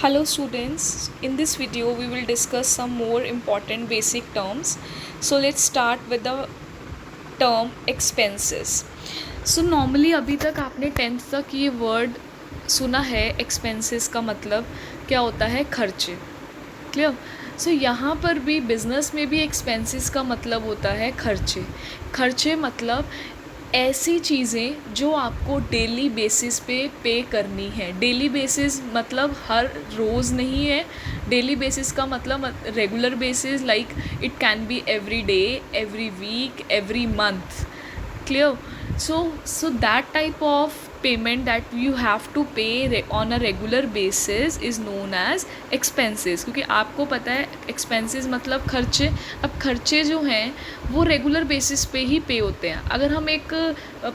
Hello students, in this video we will discuss some more important basic terms. So let's start with the term expenses. So normally अभी तक आपने 10th तक ये word सुना है expenses का मतलब क्या होता है खर्चे. क्लियर. सो यहाँ पर भी बिज़नेस में भी एक्सपेंसेस का मतलब होता है खर्चे. खर्चे मतलब ऐसी चीज़ें जो आपको डेली बेसिस पे करनी है. डेली बेसिस मतलब हर रोज़ नहीं है. डेली बेसिस का मतलब regular basis, like it can be every day, every week, every month. Clear. So that type of payment that you have to pay on a regular basis is known as expenses. क्योंकि आपको पता है expenses मतलब खर्चे. अब खर्चे जो हैं वो रेगुलर बेसिस पे ही पे होते हैं. अगर हम एक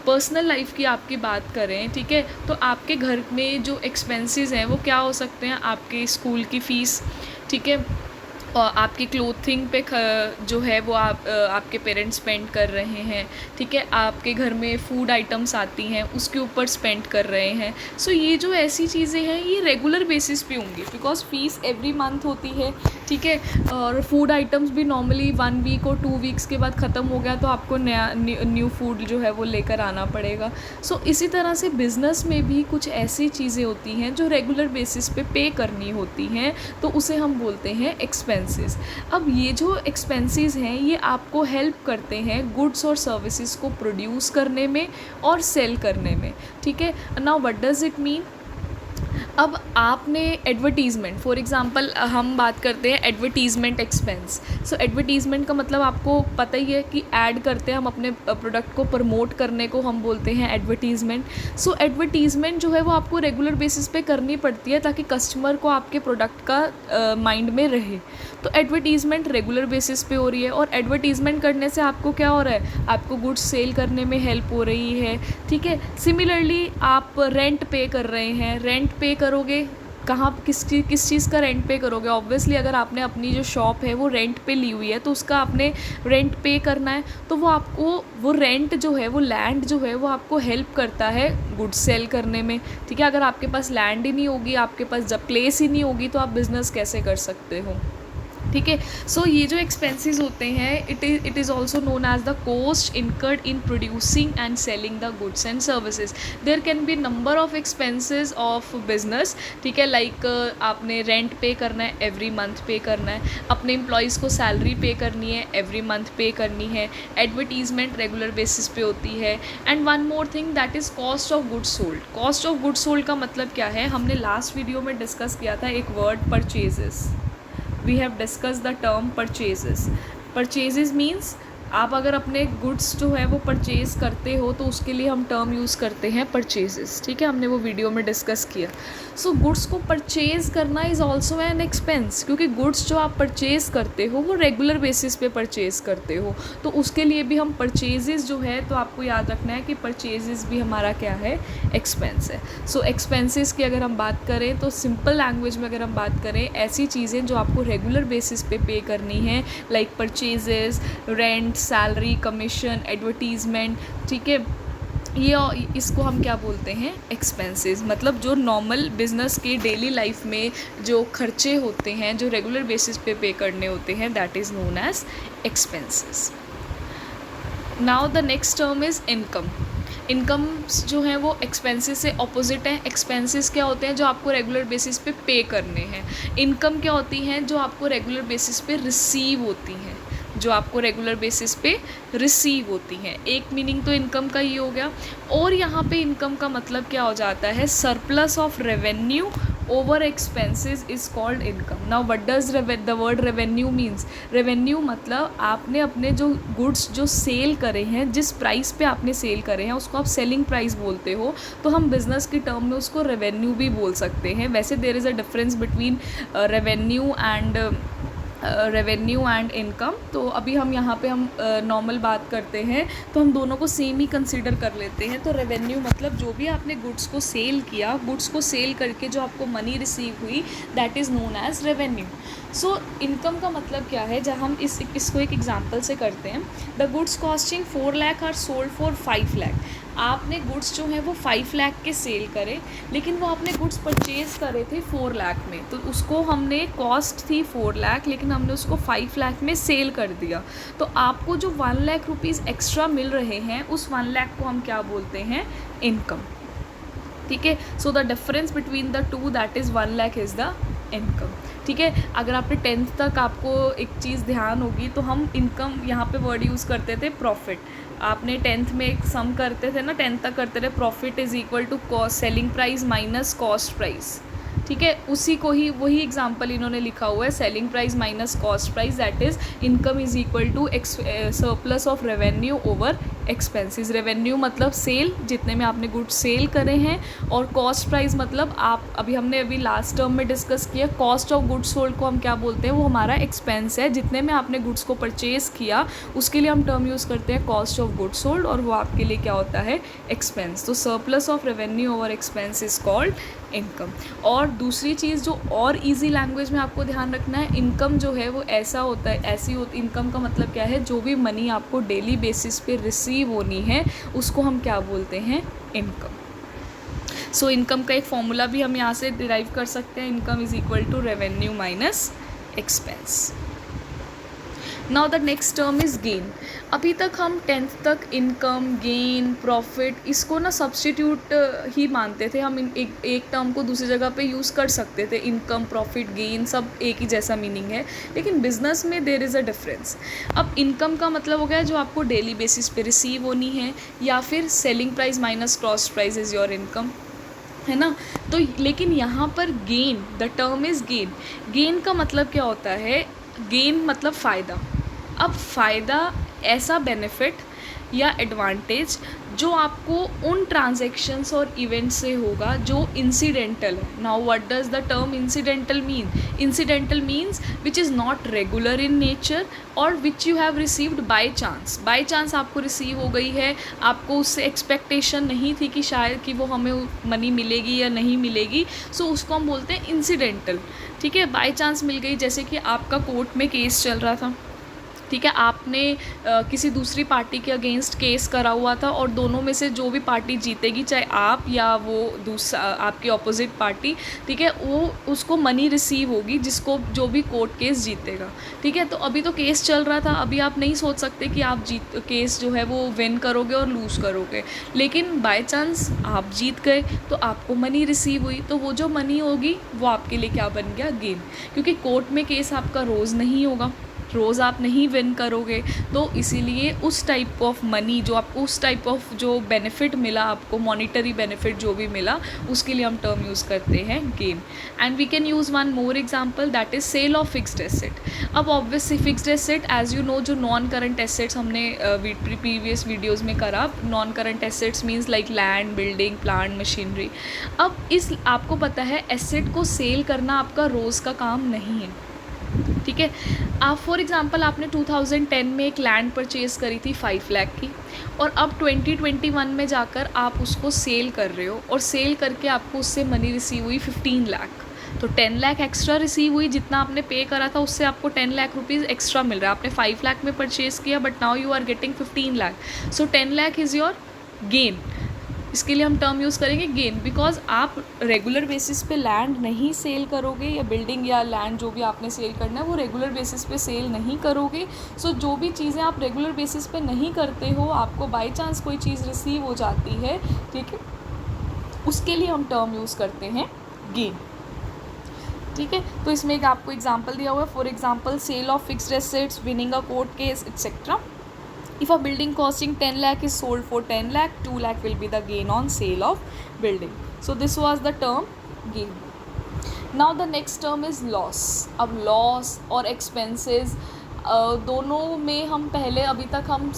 पर्सनल लाइफ की आपकी बात करें, ठीक है, तो आपके घर में जो एक्सपेंसेस हैं वो क्या हो सकते हैं. आपके स्कूल की फ़ीस, ठीक है, और आपकी क्लोथिंग पे जो है वो आपके पेरेंट्स स्पेंड कर रहे हैं, ठीक है. आपके घर में फूड आइटम्स आती हैं उसके ऊपर स्पेंड कर रहे हैं. सो ये जो ऐसी चीज़ें हैं ये रेगुलर बेसिस पे होंगी बिकॉज फ़ीस एवरी मंथ होती है, ठीक है. और फूड आइटम्स भी नॉर्मली 1 वीक और 2 वीक्स के बाद ख़त्म हो गया तो आपको नया न्यू फूड जो है वो लेकर आना पड़ेगा. सो इसी तरह से बिज़नेस में भी कुछ ऐसी चीज़ें होती हैं जो रेगुलर बेसिस पे करनी होती हैं, तो उसे हम बोलते हैं एक्सपेंसेस. अब ये जो एक्सपेंसेस हैं ये आपको हेल्प करते हैं गुड्स और सर्विसेज को प्रोड्यूस करने में और सेल करने में, ठीक है. Now what does it mean. अब आपने एडवर्टीज़मेंट, फॉर एग्ज़ाम्पल हम बात करते हैं एडवर्टीज़मेंट एक्सपेंस. सो एडवर्टीज़मेंट का मतलब आपको पता ही है कि ऐड करते हैं हम अपने प्रोडक्ट को प्रमोट करने को हम बोलते हैं एडवर्टीज़मेंट. सो एडवर्टीज़मेंट जो है वो आपको रेगुलर बेसिस पे करनी पड़ती है ताकि कस्टमर को आपके प्रोडक्ट का माइंड में रहे. तो एडवर्टीज़मेंट रेगुलर बेसिस पे हो रही है और एडवर्टीज़मेंट करने से आपको क्या हो रहा है, आपको गुड्स सेल करने में हेल्प हो रही है, ठीक है. सिमिलरली आप रेंट पे कर रहे हैं. रेंट पे करोगे कहाँ, किस चीज़ का रेंट पे करोगे. ऑब्वियसली अगर आपने अपनी जो शॉप है वो रेंट पे ली हुई है तो उसका आपने रेंट पे करना है, तो वो आपको वो रेंट जो है वो लैंड जो है वो आपको हेल्प करता है गुड्स सेल करने में, ठीक है. अगर आपके पास लैंड ही नहीं होगी, आपके पास जब प्लेस ही नहीं होगी तो आप बिज़नेस कैसे कर सकते हो, ठीक है. सो ये जो एक्सपेंसेस होते हैं it is also known as the cost incurred in producing and selling the goods and services. There can be number of expenses of business, ठीक है. लाइक आपने रेंट पे करना है, एवरी मंथ पे करना है. अपने एम्प्लॉयज़ को सैलरी पे करनी है, एवरी मंथ पे करनी है. एडवर्टीजमेंट रेगुलर बेसिस पे होती है. And one more thing that is cost of goods sold. Cost of goods sold का मतलब क्या है, हमने लास्ट वीडियो में डिस्कस किया था एक word purchases. We have discussed the term purchases. Purchases means आप अगर अपने गुड्स जो है वो परचेज़ करते हो तो उसके लिए हम टर्म यूज़ करते हैं परचेजेस, ठीक है. हमने वो वीडियो में डिस्कस किया. सो गुड्स को परचेज़ करना इज़ ऑल्सो एन एक्सपेंस, क्योंकि गुड्स जो आप परचेज़ करते हो वो रेगुलर बेसिस पे परचेज़ करते हो, तो उसके लिए भी हम परचेजेस जो है, तो आपको याद रखना है कि परचेजेस भी हमारा क्या है, एक्सपेंस है. सो एक्सपेंसेस की अगर हम बात करें तो सिंपल लैंग्वेज में अगर हम बात करें, ऐसी चीज़ें जो आपको रेगुलर बेसिस पे करनी है, like purchases, rent, salary, commission, advertisement, ठीक है. ये इसको हम क्या बोलते हैं, एक्सपेंसेस. मतलब जो नॉर्मल बिजनेस के डेली लाइफ में जो खर्चे होते हैं जो रेगुलर बेसिस पे करने होते हैं, that is known as expenses. Now the next term is income. Incomes जो हैं वो एक्सपेंसेस से ऑपोजिट हैं. एक्सपेंसेस क्या होते हैं, जो आपको रेगुलर बेसिस पे करने हैं. इनकम क्या होती हैं, जो आपको रेगुलर बेसिस पे रिसीव होती हैं, जो आपको रेगुलर बेसिस पे रिसीव होती हैं. एक मीनिंग तो इनकम का ये हो गया. और यहाँ पे इनकम का मतलब क्या हो जाता है, surplus of revenue over expenses is called income. Now what does the word revenue means. Revenue मतलब आपने अपने जो गुड्स जो सेल करे हैं, जिस प्राइस पे आपने सेल करे हैं उसको आप सेलिंग प्राइस बोलते हो, तो हम बिज़नेस की टर्म में उसको रेवेन्यू भी बोल सकते हैं. वैसे there is a difference between revenue and income. तो अभी हम यहाँ पे हम नॉर्मल बात करते हैं तो हम दोनों को सेम ही कंसीडर कर लेते हैं. तो रेवेन्यू मतलब जो भी आपने गुड्स को सेल किया, गुड्स को सेल करके जो आपको मनी रिसीव हुई, that is known as revenue. So income का मतलब क्या है, जब हम इसको एक एग्जांपल से करते हैं, the goods costing 4 lakh are sold for 5 lakh. आपने गुड्स जो हैं वो 5 लाख के सेल करे, लेकिन वो आपने गुड्स परचेज करे थे 4 लाख में, तो उसको हमने कॉस्ट थी 4 लाख, लेकिन हमने उसको 5 लाख में सेल कर दिया, तो आपको जो 1 लाख रुपीज़ एक्स्ट्रा मिल रहे हैं उस 1 लाख को हम क्या बोलते हैं, इनकम। ठीक है, so the difference between the two that is 1 lakh is the income. ठीक है, अगर आपने 10th तक, आपको एक चीज़ ध्यान होगी, तो हम इनकम यहाँ पे वर्ड यूज़ करते थे प्रॉफिट। आपने 10th में एक सम करते थे ना, 10th तक करते थे, profit is equal to cost selling price minus cost price. ठीक है, उसी को ही वही एग्जांपल इन्होंने लिखा हुआ है, selling price minus cost price, that is income is equal to surplus of revenue over expenses. Revenue मतलब सेल, जितने में आपने गुड्स सेल करे हैं, और कॉस्ट प्राइस मतलब आप हमने लास्ट टर्म में डिस्कस किया, कॉस्ट ऑफ गुड्स सोल्ड को हम क्या बोलते हैं, वो हमारा एक्सपेंस है, जितने में आपने गुड्स को परचेज़ किया उसके लिए हम टर्म यूज़ करते हैं कॉस्ट ऑफ गुड्स सोल्ड, और वो आपके लिए क्या होता है, एक्सपेंस। तो surplus of revenue over expense is called income. और दूसरी चीज़ जो और इजी लैंग्वेज में आपको ध्यान रखना है, इनकम जो है वो ऐसा होता है, ऐसी होती, इनकम का मतलब क्या है, जो भी मनी आपको डेली बेसिस पे रिसीव होनी है उसको हम क्या बोलते हैं, इनकम। सो इनकम का एक फॉर्मूला भी हम यहाँ से डिराइव कर सकते हैं, income is equal to revenue minus expense. Now the next term is gain. अभी तक हम 10th तक इनकम, गेन, प्रॉफिट, इसको ना सब्सटीट्यूट ही मानते थे, हम एक टर्म को दूसरी जगह पे यूज़ कर सकते थे, इनकम, प्रॉफिट, गेन सब एक ही जैसा मीनिंग है, लेकिन बिजनेस में देयर इज़ अ डिफरेंस। अब इनकम का मतलब हो गया जो आपको डेली बेसिस पे रिसीव होनी है, या फिर selling price minus cost price is your income, है ना। तो लेकिन यहाँ पर gain, the term is gain. Gain का मतलब क्या होता है, गेन मतलब फ़ायदा। अब फ़ायदा ऐसा बेनिफिट या एडवांटेज जो आपको उन ट्रांजैक्शंस और इवेंट से होगा जो इंसिडेंटल है। Now what does the term incidental mean? Incidental means which is not regular in nature और which you have received by chance. By chance आपको रिसीव हो गई है, आपको उससे एक्सपेक्टेशन नहीं थी कि शायद कि वो हमें मनी मिलेगी या नहीं मिलेगी, सो उसको हम बोलते हैं इंसिडेंटल। ठीक है, बाय चांस मिल गई, जैसे कि आपका कोर्ट में केस चल रहा था, ठीक है, आपने किसी दूसरी पार्टी के अगेंस्ट केस करा हुआ था, और दोनों में से जो भी पार्टी जीतेगी, चाहे आप या वो दूसरा आपकी ऑपोजिट पार्टी, ठीक है, वो उसको मनी रिसीव होगी, जिसको जो भी कोर्ट केस जीतेगा। ठीक है, तो अभी तो केस चल रहा था, अभी आप नहीं सोच सकते कि आप केस जो है वो विन करोगे और लूज़ करोगे, लेकिन बाय चांस आप जीत गए तो आपको मनी रिसीव हुई, तो वो जो मनी होगी वो आपके लिए क्या बन गया, गेन। क्योंकि कोर्ट में केस आपका रोज़ नहीं होगा, रोज़ आप नहीं विन करोगे, तो इसीलिए उस टाइप ऑफ मनी जो आपको, उस टाइप ऑफ जो बेनिफिट मिला आपको, मॉनिटरी बेनिफिट जो भी मिला, उसके लिए हम टर्म यूज़ करते हैं gain. And we can use one more example, that is sale of fixed asset. अब obviously fixed asset, as you know, जो नॉन करंट एसेट्स हमने प्रीवियस वीडियोज़ में करा, non current assets means like land, building, plant, machinery. अब इस आपको पता है एसेट को सेल करना आपका रोज़ का काम नहीं है। ठीक है, आप फॉर एग्ज़ाम्पल आपने 2010 में एक लैंड परचेज़ करी थी 5 लाख की, और अब 2021 में जाकर आप उसको सेल कर रहे हो, और सेल करके आपको उससे मनी रिसीव हुई 15 लाख, तो 10 लाख एक्स्ट्रा रिसीव हुई, जितना आपने पे करा था उससे आपको 10 लाख रुपीज़ एक्स्ट्रा मिल रहा है। आपने 5 लाख में परचेज़ किया, but now you are getting 15 lakh, so 10 lakh is your gain. इसके लिए हम टर्म यूज़ करेंगे गेन, बिकॉज आप रेगुलर बेसिस पे लैंड नहीं सेल करोगे, या बिल्डिंग या लैंड जो भी आपने सेल करना है वो रेगुलर बेसिस पे सेल नहीं करोगे। सो जो भी चीज़ें आप रेगुलर बेसिस पे नहीं करते हो, आपको बाय चांस कोई चीज़ रिसीव हो जाती है, ठीक है, उसके लिए हम टर्म यूज़ करते हैं गेन। ठीक है, तो इसमें एक आपको एग्जाम्पल दिया हुआ है, for example sale of fixed assets, winning a court case, etcetera. If a building costing 10 lakh is sold for 10 lakh, 2 lakh will be the gain on sale of building. So this was the term gain. Now the next term is loss. अब loss और expenses दोनों में हम पहले, अभी तक हम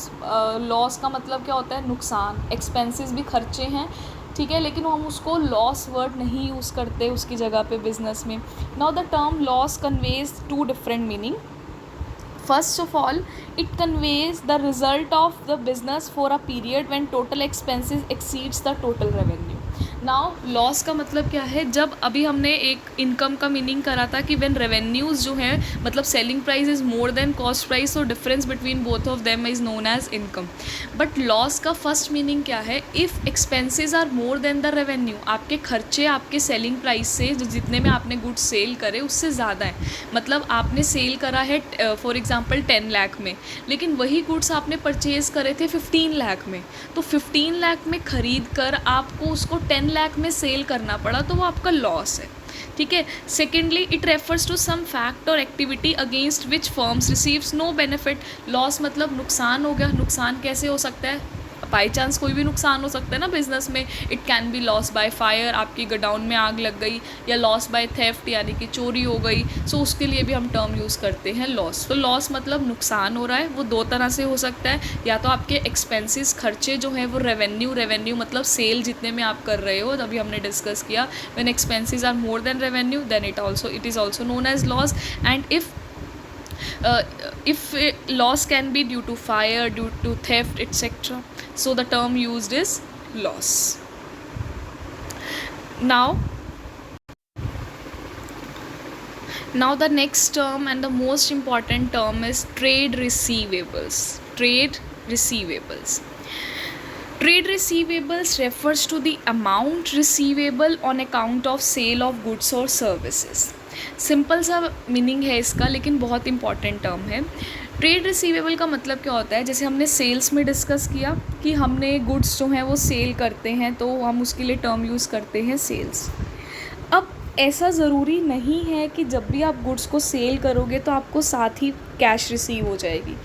loss का मतलब क्या होता है, नुकसान, एक्सपेंसेस भी खर्चे हैं, ठीक है, लेकिन हम उसको लॉस वर्ड नहीं यूज़ करते उसकी जगह पे बिजनेस में। Now the term loss conveys to different meaning. First of all, it conveys the result of the business for a period when total expenses exceeds the total revenue. Now loss का मतलब क्या है, जब अभी हमने एक income का meaning करा था कि व्हेन रेवेन्यूज़ जो है मतलब selling price is more than cost price, तो difference between both of them is known as income. But loss का फर्स्ट मीनिंग क्या है, if expenses are more than the revenue, आपके खर्चे आपके सेलिंग प्राइस से जो जितने में आपने गुड्स सेल करे उससे ज़्यादा है, मतलब आपने सेल करा है फॉर एग्जांपल 10 लाख में, लेकिन वही गुड्स आपने परचेज़ करे थे 15 लाख में, तो 15 लाख में ख़रीद कर आपको उसको 10 लाख में सेल करना पड़ा, तो वो आपका लॉस है। ठीक है। Secondly, it refers to some fact और activity against which firms receives no benefit. Loss मतलब नुकसान हो गया। नुकसान कैसे हो सकता है, बाई चांस कोई भी नुकसान हो सकता है ना बिजनेस में। It can be loss by fire, आपकी गोडाउन में आग लग गई, या लॉस बाय थेफ्ट यानी कि चोरी हो गई, सो उसके लिए भी हम टर्म यूज़ करते हैं लॉस। तो लॉस मतलब नुकसान हो रहा है, वो दो तरह से हो सकता है, या तो आपके एक्सपेंसेस खर्चे जो हैं वो रेवेन्यू मतलब सेल जितने में आप कर रहे हो, अभी हमने डिस्कस किया when expenses are more than revenue then it is also known as loss. And if loss can be due to fire, due to theft, etc., so the term used is loss. Now the next term and the most important term is trade receivables. Trade receivables refers to the amount receivable on account of sale of goods or services. Simple सा meaning है इसका, लेकिन बहुत important term है। Trade receivable का मतलब क्या होता है, जैसे हमने सेल्स में डिस्कस किया कि हमने गुड्स जो हैं वो सेल करते हैं, तो हम उसके लिए टर्म यूज़ करते हैं सेल्स। अब ऐसा ज़रूरी नहीं है कि जब भी आप गुड्स को सेल करोगे तो आपको साथ ही कैश रिसीव हो जाएगी।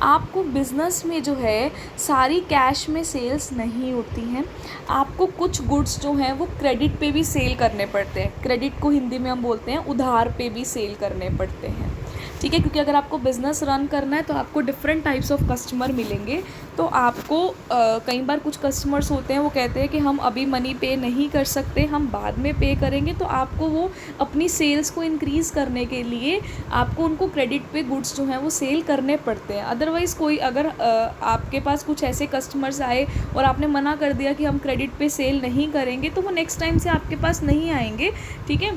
आपको बिज़नेस में जो है सारी कैश में सेल्स नहीं होती हैं। आपको कुछ गुड्स जो हैं वो क्रेडिट पे भी सेल करने पड़ते हैं। क्रेडिट को हिंदी में हम बोलते हैं उधार पे भी सेल करने पड़ते हैं। ठीक है, क्योंकि अगर आपको बिज़नेस रन करना है तो आपको डिफरेंट टाइप्स ऑफ कस्टमर मिलेंगे। तो आपको कई बार कुछ कस्टमर्स होते हैं वो कहते हैं कि हम अभी मनी पे नहीं कर सकते, हम बाद में पे करेंगे, तो आपको वो अपनी सेल्स को इंक्रीज़ करने के लिए आपको उनको क्रेडिट पे गुड्स जो हैं वो सेल करने पड़ते हैं। अदरवाइज़ कोई अगर आपके पास कुछ ऐसे कस्टमर्स आए और आपने मना कर दिया कि हम क्रेडिट पे सेल नहीं करेंगे, तो वो नेक्स्ट टाइम से आपके पास नहीं आएंगे। ठीक है,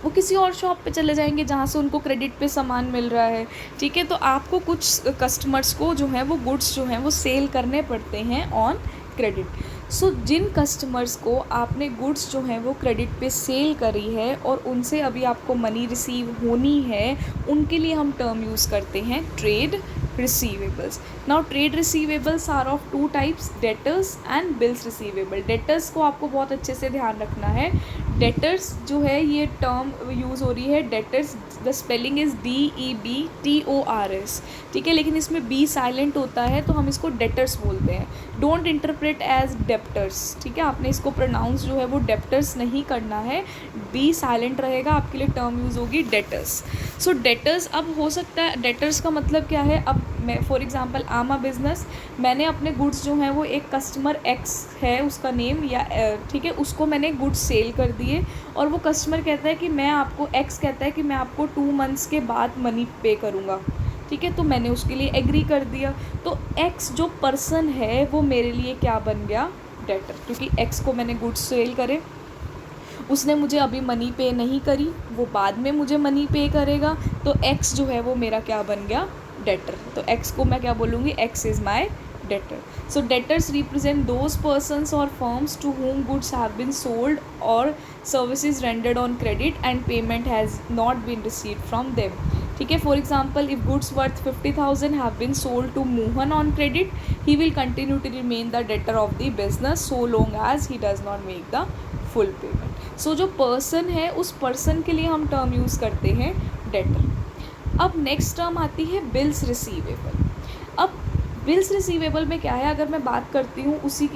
वो किसी और शॉप पे चले जाएंगे जहाँ से उनको क्रेडिट पे सामान मिल रहा है। ठीक है, तो आपको कुछ कस्टमर्स को जो है वो गुड्स जो हैं वो सेल करने पड़ते हैं ऑन क्रेडिट। सो जिन कस्टमर्स को आपने गुड्स जो हैं वो क्रेडिट पे सेल करी है और उनसे अभी आपको मनी रिसीव होनी है, उनके लिए हम टर्म यूज़ करते हैं trade receivables. Now trade receivables are of two types, debtors and bills receivable. debtors को आपको बहुत अच्छे से ध्यान रखना है। debtors जो है ये टर्म यूज़ हो रही है, debtors the spelling is DEBTORS। ठीक है, लेकिन इसमें बी साइलेंट होता है तो हम इसको डेटर्स बोलते हैं। Don't interpret as debtors. ठीक है, आपने इसको प्रोनाउंस जो है वो डेप्टर्स नहीं करना है, बी साइलेंट रहेगा, आपके लिए टर्म यूज़ होगी डेटर्स। सो डेटर्स, अब हो सकता है डेटर्स का मतलब क्या है, अब मैं फॉर एग्जांपल आम अ बिज़नेस, मैंने अपने गुड्स जो हैं वो एक कस्टमर एक्स है उसका नेम, या ठीक है, उसको मैंने गुड्स सेल कर दिए और वो कस्टमर कहता है कि मैं आपको, एक्स कहता है कि मैं आपको 2 मंथ्स के बाद मनी पे करूँगा। ठीक है, तो मैंने उसके लिए एग्री कर दिया। तो एक्स जो पर्सन है वो मेरे लिए क्या बन गया, डेटर, क्योंकि एक्स को मैंने गुड्स सेल करे, उसने मुझे अभी मनी पे नहीं करी, वो बाद में मुझे मनी पे करेगा, तो एक्स जो है वो मेरा क्या बन गया, डेटर। तो एक्स को मैं क्या बोलूँगी, x is my debtor. So debtors represent those persons or firms to whom goods have been sold or services rendered on credit and payment has not been received from them. ठीक है, for example if goods worth 50,000 have been sold to Mohan on credit, he will continue to remain the debtor of the business so long as he does not make the full payment. So जो person है उस person के लिए हम term use करते हैं debtor. अब next term आती है बिल्स रिसीवेबल। अब बिल्स रिसीवेबल में क्या है, अगर मैं बात करती हूँ उसी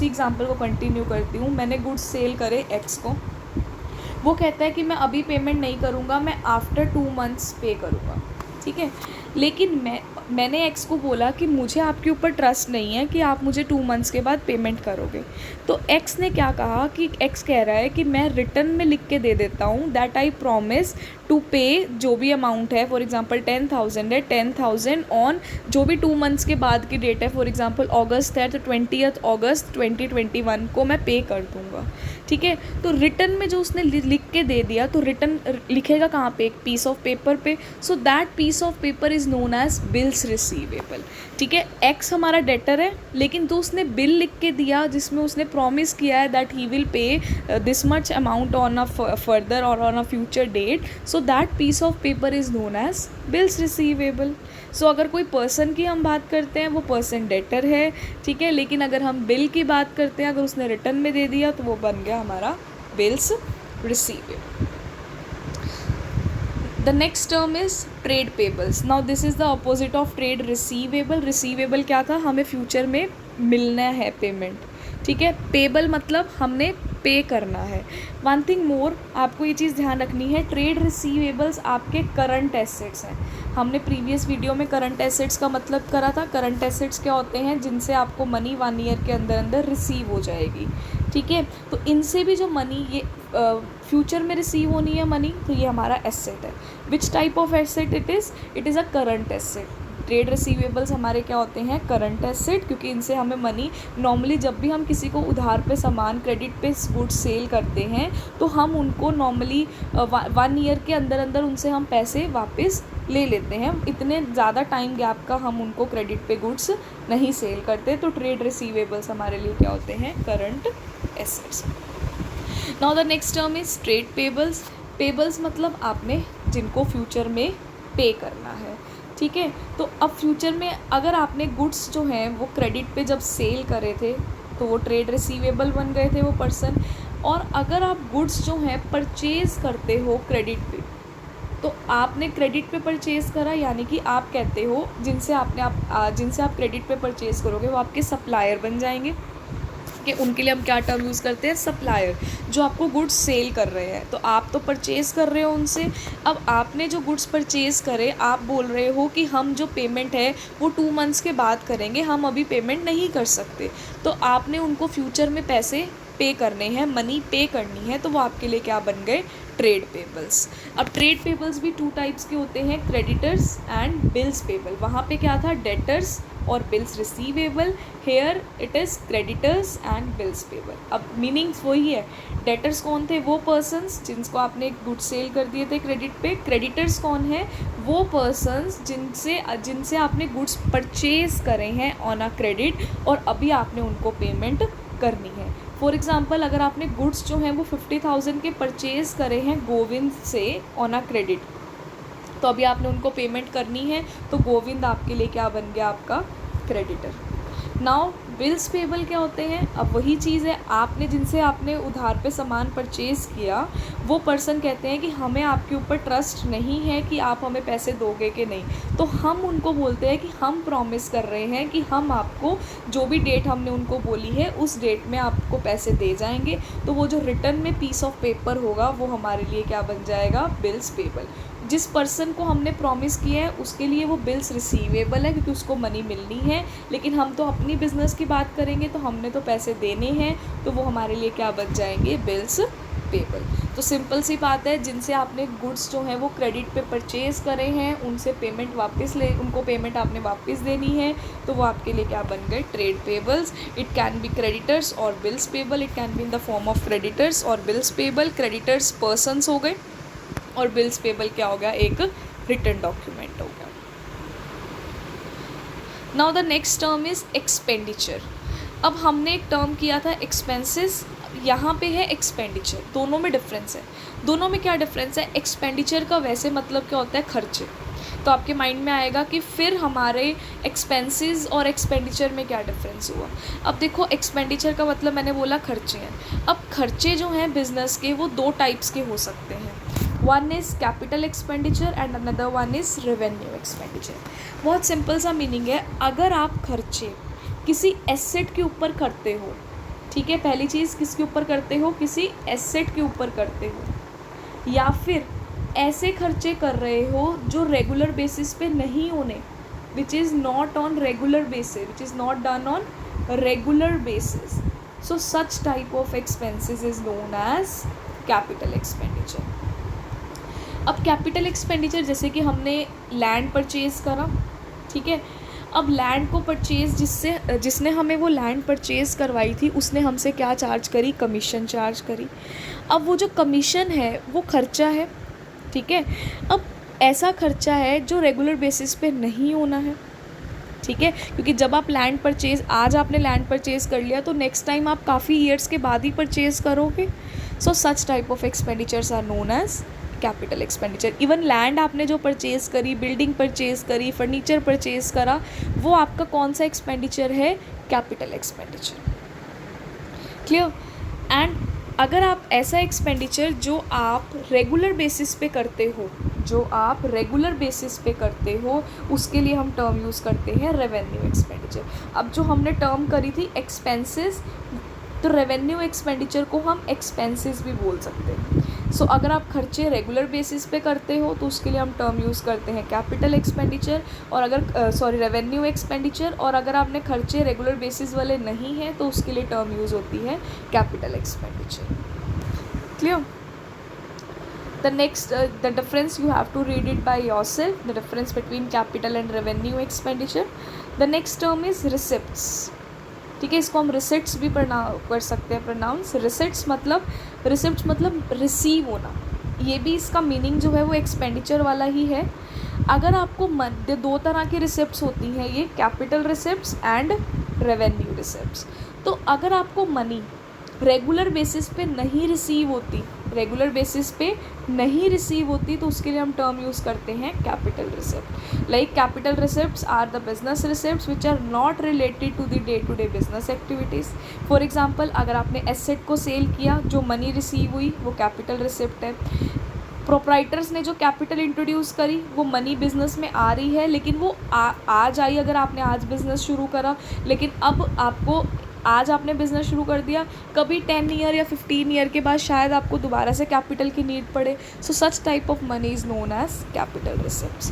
एग्जांपल को कंटिन्यू करती हूँ। मैंने गुड्स सेल करे एक्स को, वो कहता है कि मैं अभी पेमेंट नहीं करूँगा, मैं आफ्टर 2 मंथ्स पे करूँगा। ठीक है, लेकिन मैंने एक्स को बोला कि मुझे आपके ऊपर ट्रस्ट नहीं है कि आप मुझे 2 मंथ्स के बाद पेमेंट करोगे। तो एक्स ने क्या कहा कि एक्स कह रहा है कि मैं रिटर्न में लिख के दे देता हूँ दैट आई प्रॉमिस टू पे जो भी अमाउंट है, फॉर एग्जांपल 10,000 है, 10,000 ऑन जो भी 2 मंथ्स के बाद की डेट है, फॉर एग्जांपल अगस्त है तो 20th अगस्त 2021 को मैं पे कर दूँगा, ठीक है। तो रिटर्न में जो उसने लिख के दे दिया, तो रिटर्न लिखेगा कहाँ पे, एक पीस ऑफ पेपर पे। So that piece of paper is known as bills receivable, ठीक है। एक्स हमारा डेटर है, लेकिन तो उसने बिल लिख के दिया जिसमें उसने प्रॉमिस किया है that he will pay this much amount on a further और on a future date, so that piece of paper is known as bills receivable. So अगर कोई पर्सन की हम बात करते हैं, वो पर्सन डेटर है, ठीक है। लेकिन अगर हम बिल की बात करते हैं, अगर उसने रिटर्न में दे दिया तो वो बन गया हमारा bills receivable. The next term is trade pebbles. Now this is the opposite of trade receivable. Receivable क्या था, हमें फ्यूचर में मिलना है पेमेंट, ठीक है। पेबल मतलब हमने पे करना है। वन थिंग मोर, आपको ये चीज़ ध्यान रखनी है, ट्रेड रिसीवेबल्स आपके करंट एसेट्स हैं। हमने प्रीवियस वीडियो में करंट एसेट्स का मतलब करा था। करंट एसेट्स क्या होते हैं, जिनसे आपको मनी 1 ईयर के अंदर अंदर रिसीव हो जाएगी, ठीक है। तो इनसे भी जो मनी ये फ्यूचर में रिसीव होनी है मनी, तो ये हमारा एसेट है। Which type of asset it is a current asset. Trade receivables हमारे क्या होते हैं, करंट एसेट, क्योंकि इनसे हमें मनी नॉर्मली जब भी हम किसी को उधार पे सामान क्रेडिट पे गुड्स सेल करते हैं, तो हम उनको नॉर्मली 1 ईयर के अंदर अंदर उनसे हम पैसे वापस ले लेते हैं। इतने ज़्यादा टाइम गैप का हम उनको क्रेडिट पे गुड्स नहीं सेल करते। तो ट्रेड रिसीवेबल्स हमारे लिए क्या होते हैं, current assets. Now the next term is trade payables. Payables मतलब आपने जिनको फ्यूचर में पे करना है, ठीक है। तो अब फ्यूचर में अगर आपने गुड्स जो हैं वो क्रेडिट पे जब सेल करे थे, तो वो ट्रेड रिसीवेबल बन गए थे वो पर्सन। और अगर आप गुड्स जो हैं परचेज़ करते हो क्रेडिट पे, तो आपने क्रेडिट पे परचेज़ करा, यानी कि आप कहते हो जिनसे आप क्रेडिट पे परचेज़ करोगे वो आपके सप्लायर बन जाएंगे, कि उनके लिए हम क्या टर्म यूज़ करते हैं, सप्लायर, जो आपको गुड्स सेल कर रहे हैं। तो आप तो परचेज़ कर रहे हो उनसे। अब आपने जो गुड्स परचेज़ करे, आप बोल रहे हो कि हम जो पेमेंट है वो 2 मंथ्स के बाद करेंगे, हम अभी पेमेंट नहीं कर सकते। तो आपने उनको फ्यूचर में पैसे पे करने हैं, मनी पे करनी है, तो वो आपके लिए क्या बन गए, ट्रेड पेबल्स। अब ट्रेड पेबल्स भी 2 टाइप्स के होते हैं, क्रेडिटर्स एंड बिल्स पेबल। वहाँ पे क्या था, डेटर्स और bills receivable. Here it is creditors and bills payable. अब मीनिंग्स वही है। डेटर्स कौन थे, वो पर्सन्स जिनको आपने गुड्स सेल कर दिए थे क्रेडिट पे। क्रेडिटर्स कौन है, वो पर्सन्स जिनसे आपने गुड्स परचेज़ करे हैं ऑन अ क्रेडिट, और अभी आपने उनको पेमेंट करनी है। फॉर एग्ज़ाम्पल, अगर आपने गुड्स जो हैं वो 50,000 के परचेज़ करे हैं गोविंद से ऑन अ क्रेडिट, तो अभी आपने उनको पेमेंट करनी है, तो गोविंद आपके लिए क्या बन गया, आपका क्रेडिटर। नाउ बिल्स पेबल क्या होते हैं, अब वही चीज़ है, जिनसे आपने उधार पे सामान परचेज़ किया, वो पर्सन कहते हैं कि हमें आपके ऊपर ट्रस्ट नहीं है कि आप हमें पैसे दोगे कि नहीं। तो हम उनको बोलते हैं कि हम प्रॉमिस कर रहे हैं कि हम आपको जो भी डेट हमने उनको बोली है उस डेट में आपको पैसे दे जाएंगे। तो वो जो रिटर्न में पीस ऑफ पेपर होगा वो हमारे लिए क्या बन जाएगा, बिल्स पेबल। जिस पर्सन को हमने प्रॉमिस किया है उसके लिए वो बिल्स रिसीवेबल है, क्योंकि उसको मनी मिलनी है। लेकिन हम तो अपनी बिज़नेस की बात करेंगे, तो हमने तो पैसे देने हैं, तो वो हमारे लिए क्या बन जाएंगे, बिल्स पेबल। तो सिंपल सी बात है, जिनसे आपने गुड्स जो हैं वो क्रेडिट पे परचेज़ करे हैं, उनको पेमेंट आपने वापस देनी है, तो वो आपके लिए क्या बन गए, trade payables. It can be creditors और bills payable. It can be in the form of creditors और बिल्स पेबल। क्रेडिटर्स पर्सनस हो गए और बिल्स पेबल क्या हो गया, एक रिटर्न डॉक्यूमेंट हो गया। Now the next term is expenditure. अब हमने एक टर्म किया था एक्सपेंसेस, यहाँ पे है एक्सपेंडिचर। दोनों में डिफरेंस है। दोनों में क्या डिफरेंस है, एक्सपेंडिचर का वैसे मतलब क्या होता है, खर्चे। तो आपके माइंड में आएगा कि फिर हमारे एक्सपेंसेस और एक्सपेंडिचर में क्या डिफरेंस हुआ। अब देखो, एक्सपेंडिचर का मतलब मैंने बोला खर्चे हैं। अब खर्चे जो हैं बिज़नेस के, वो 2 टाइप्स के हो सकते हैं। One is capital expenditure and another one is revenue expenditure. बहुत सिंपल सा मीनिंग है, अगर आप खर्चे किसी एसेट के ऊपर करते हो, ठीक है, पहली चीज़ किसके ऊपर करते हो, किसी एसेट के ऊपर करते हो, या फिर ऐसे खर्चे कर रहे हो जो रेगुलर बेसिस पे नहीं होने, which is not on regular basis, which is not done on regular basis, so such type of expenses is known as capital expenditure. अब कैपिटल एक्सपेंडिचर जैसे कि हमने लैंड परचेज़ करा, ठीक है। अब लैंड को परचेज़ जिसने हमें वो लैंड परचेज़ करवाई थी उसने हमसे क्या चार्ज करी, कमीशन चार्ज करी। अब वो जो कमीशन है वो खर्चा है, ठीक है। अब ऐसा खर्चा है जो रेगुलर बेसिस पे नहीं होना है, ठीक है, क्योंकि जब आप लैंड परचेज़, आज आपने लैंड परचेज़ कर लिया तो नेक्स्ट टाइम आप काफ़ी ईयर्स के बाद ही परचेज़ करोगे। So such type of expenditures are known as capital expenditure. Even land आपने जो परचेज़ करी, बिल्डिंग परचेज़ करी, फर्नीचर परचेज़ करा, वो आपका कौन सा एक्सपेंडिचर है, कैपिटल एक्सपेंडिचर। क्लियर। एंड अगर आप ऐसा एक्सपेंडिचर जो आप रेगुलर बेसिस पे करते हो, जो आप रेगुलर बेसिस पे करते हो, उसके लिए हम टर्म यूज़ करते हैं रेवेन्यू एक्सपेंडिचर। अब जो हमने टर्म करी थी एक्सपेंसेस, तो रेवेन्यू एक्सपेंडिचर को हम एक्सपेंसेस भी बोल सकते हैं। सो अगर आप खर्चे रेगुलर बेसिस पे करते हो तो उसके लिए हम टर्म यूज़ करते हैं कैपिटल एक्सपेंडिचर, और अगर रेवेन्यू एक्सपेंडिचर, और अगर आपने खर्चे रेगुलर बेसिस वाले नहीं हैं तो उसके लिए टर्म यूज़ होती है capital expenditure. Clear. The next, the difference you have to read it by yourself, the difference between capital and revenue expenditure. The next term is receipts, ठीक है। इसको हम रिसिप्ट्स भी कर सकते हैं प्रोनाउंस। रिसिप्ट्स मतलब रिसीव होना, ये भी इसका मीनिंग जो है वो एक्सपेंडिचर वाला ही है। अगर आपको दो तरह की रिसिप्ट्स होती हैं, ये capital receipts and revenue receipts. तो अगर आपको मनी रेगुलर बेसिस पे नहीं रिसीव होती तो उसके लिए हम टर्म यूज़ करते हैं capital receipt. Like capital receipts are the business receipts which are not related to the day to day business activities. For example, अगर आपने एसेट को सेल किया, जो मनी रिसीव हुई, वो कैपिटल रिसिप्ट है। प्रोप्राइटर्स ने जो कैपिटल इंट्रोड्यूस करी वो मनी बिजनेस में आ रही है, लेकिन वो आज आई। अगर आपने आज बिज़नेस शुरू करा, लेकिन अब आज आपने बिज़नेस शुरू कर दिया, कभी 10 ईयर या 15 ईयर के बाद शायद आपको दोबारा से कैपिटल की नीड पड़े। So such type of money is known as capital receipts,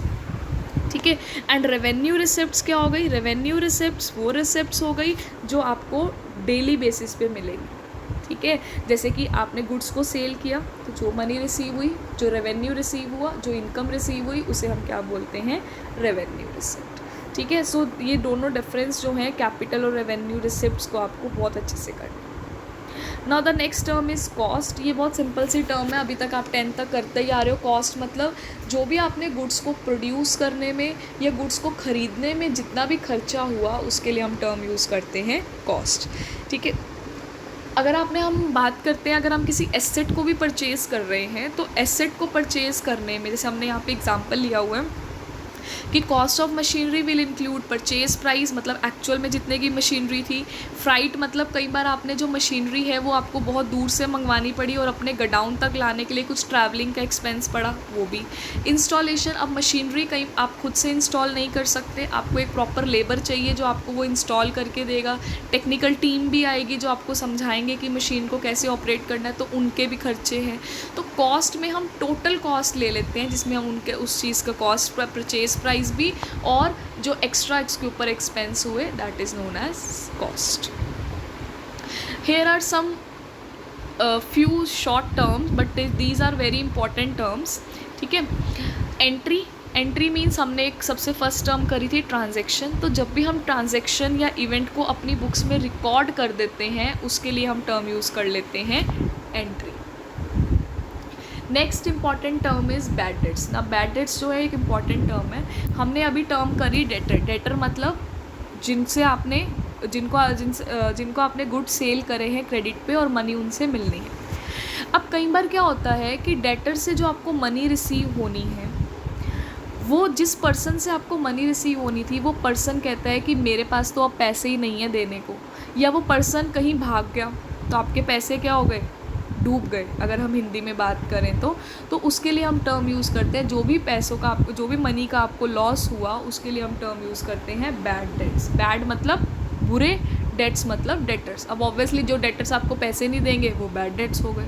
ठीक है। एंड रेवेन्यू रिसिप्ट्स क्या हो गई, रेवेन्यू रिसिप्ट्स वो रिसिप्ट्स हो गई जो आपको डेली बेसिस पे मिलेगी, ठीक है। जैसे कि आपने गुड्स को सेल किया तो जो मनी रिसीव हुई, जो रेवेन्यू रिसीव हुआ, जो इनकम रिसीव हुई, उसे हम क्या बोलते हैं, रेवेन्यू रिसिप्ट, ठीक है। सो ये दोनों डिफरेंस जो हैं कैपिटल और रेवेन्यू रिसिप्ट्स को आपको बहुत अच्छे से करना है। Now the next term is cost. ये बहुत सिंपल सी टर्म है, अभी तक आप 10 तक करते ही आ रहे हो। कॉस्ट मतलब जो भी आपने गुड्स को प्रोड्यूस करने में या गुड्स को ख़रीदने में जितना भी खर्चा हुआ, उसके लिए हम टर्म यूज़ करते हैं कॉस्ट, ठीक है। हम बात करते हैं, अगर हम किसी एसेट को भी परचेज़ कर रहे हैं तो एसेट को परचेज़ करने में, जैसे हमने यहाँ पे एग्जांपल लिया हुआ है कि cost of machinery will include purchase price, मतलब एक्चुअल में जितने की मशीनरी थी। फ्राइट मतलब कई बार आपने जो मशीनरी है वो आपको बहुत दूर से मंगवानी पड़ी और अपने गोडाउन तक लाने के लिए कुछ ट्रैवलिंग का एक्सपेंस पड़ा, वो भी। इंस्टॉलेशन, अब मशीनरी कहीं आप खुद से इंस्टॉल नहीं कर सकते, आपको एक प्रॉपर लेबर चाहिए जो आपको वो इंस्टॉल करके देगा। टेक्निकल टीम भी आएगी जो आपको समझाएंगे कि मशीन को कैसे ऑपरेट करना है, तो उनके भी खर्चे हैं। तो कॉस्ट में हम टोटल कॉस्ट ले लेते हैं, जिसमें हम उनके उस चीज़ का कॉस्ट, परचेज प्राइस भी, और जो एक्स्ट्रा इसके ऊपर एक्सपेंस हुए, that is known as cost. Here are some few short terms but these are very important terms, ठीक है। एंट्री मीन्स हमने एक सबसे फर्स्ट टर्म करी थी ट्रांजैक्शन, तो जब भी हम ट्रांजैक्शन या इवेंट को अपनी बुक्स में रिकॉर्ड कर देते हैं उसके लिए हम टर्म यूज़ कर लेते हैं entry. Next important term is bad debts. ना बैड डेट्स जो है एक इम्पॉर्टेंट टर्म है। हमने अभी टर्म करी डेटर मतलब जिनको आपने गुड सेल करे हैं क्रेडिट पे और मनी उनसे मिलनी है। अब कई बार क्या होता है कि डेटर से जो आपको मनी रिसीव होनी है, वो जिस पर्सन से आपको मनी रिसीव होनी थी वो पर्सन कहता है कि मेरे पास तो अब पैसे ही नहीं है देने को, या वो पर्सन कहीं भाग गया तो आपके पैसे क्या हो गए, डूब गए, अगर हम हिंदी में बात करें तो उसके लिए हम टर्म यूज़ करते हैं, जो भी पैसों का आपको, जो भी मनी का आपको लॉस हुआ उसके लिए हम टर्म यूज़ करते हैं बैड डेट्स। बैड मतलब बुरे, डेट्स मतलब डेटर्स। अब ऑब्वियसली जो डेटर्स आपको पैसे नहीं देंगे वो बैड डेट्स हो गए।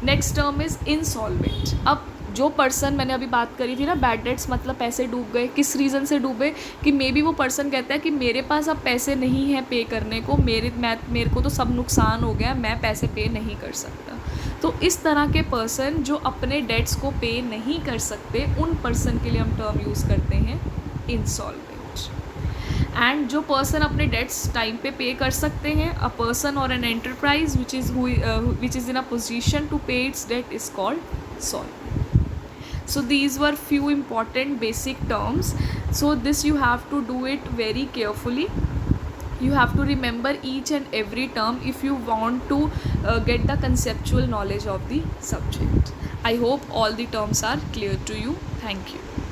Next term is insolvent. अब जो पर्सन, मैंने अभी बात करी थी ना, बैड डेट्स मतलब पैसे डूब गए, किस रीज़न से डूबे, कि मे बी वो पर्सन कहता है कि मेरे पास अब पैसे नहीं हैं पे करने को, मेरे को तो सब नुकसान हो गया, मैं पैसे पे नहीं कर सकता। तो इस तरह के पर्सन जो अपने डेट्स को पे नहीं कर सकते, उन पर्सन के लिए हम टर्म यूज़ करते हैं इंसॉल्वेंट। एंड जो पर्सन अपने डेट्स टाइम पे कर सकते हैं, अ पर्सन और an enterprise which is in a position to pay its debt is called solvent. So these were few important basic terms. So this you have to do it very carefully. You have to remember each and every term if you want to get the conceptual knowledge of the subject. I hope all the terms are clear to you. Thank you.